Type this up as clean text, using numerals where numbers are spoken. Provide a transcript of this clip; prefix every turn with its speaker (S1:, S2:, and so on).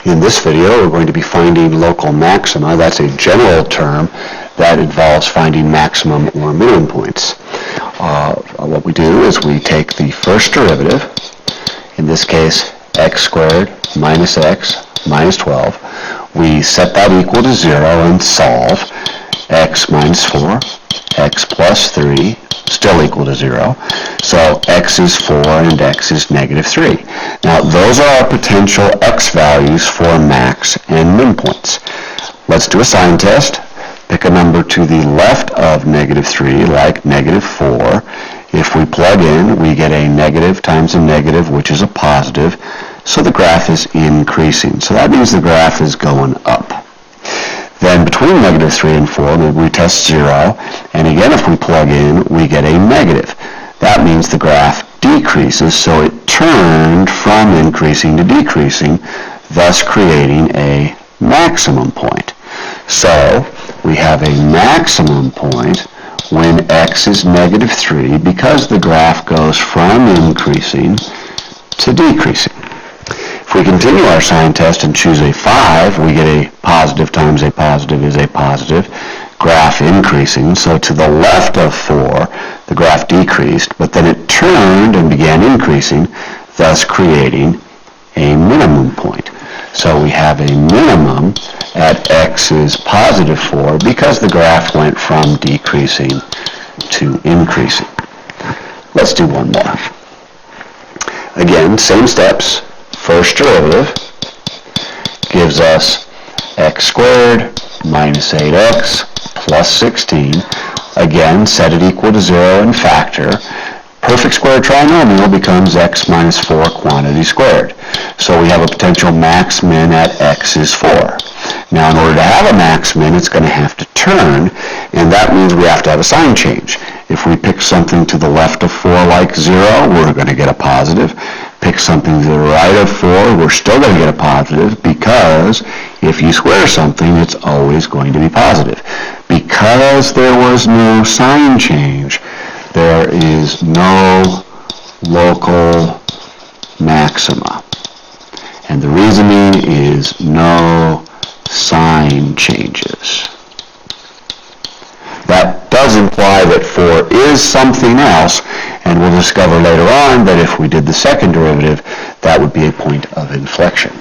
S1: In this video, we're going to be finding local maxima. That's a general term that involves finding maximum or minimum points. What we do is we take the first derivative, in this case x squared minus x minus 12. We set that equal to 0 and solve. X minus 4, x plus 3, still equal to 0. So x is 4 and x is negative 3. Now those are our potential x values for max and min points. Let's do a sign test. Pick a number to the left of negative 3, like negative 4. If we plug in, we get a negative times a negative, which is a positive. So the graph is increasing. So that means the graph is going up. Then between negative 3 and 4, we test 0. And again, if we plug in, we get a negative. That means the graph decreases, so it turned from increasing to decreasing, thus creating a maximum point. So we have a maximum point when x is negative 3 because the graph goes from increasing to decreasing. If we continue our sign test and choose a 5, we get a positive times a positive is a positive, graph increasing. So to the left of 4, the graph decreased, but then it turned and began increasing, thus creating a minimum point. So we have a minimum at x is positive 4 because the graph went from decreasing to increasing. Let's do one more. Again, same steps. First derivative gives us x squared minus 8x plus 16. Again, set it equal to 0 and factor. Perfect square trinomial becomes x minus 4 quantity squared. So we have a potential max min at x is 4. Now in order to have a max min, it's going to have to turn, and that means we have to have a sign change. If we pick something to the left of 4 like 0, we're going to get a positive. Pick something to the right of 4, we're still going to get a positive, because if you square something, it's always going to be positive. Because there was no sign change, there is no local maxima. And the reasoning is no sign changes. That does imply that 4 is something else, and we'll discover later on that if we did the second derivative, that would be a point of inflection.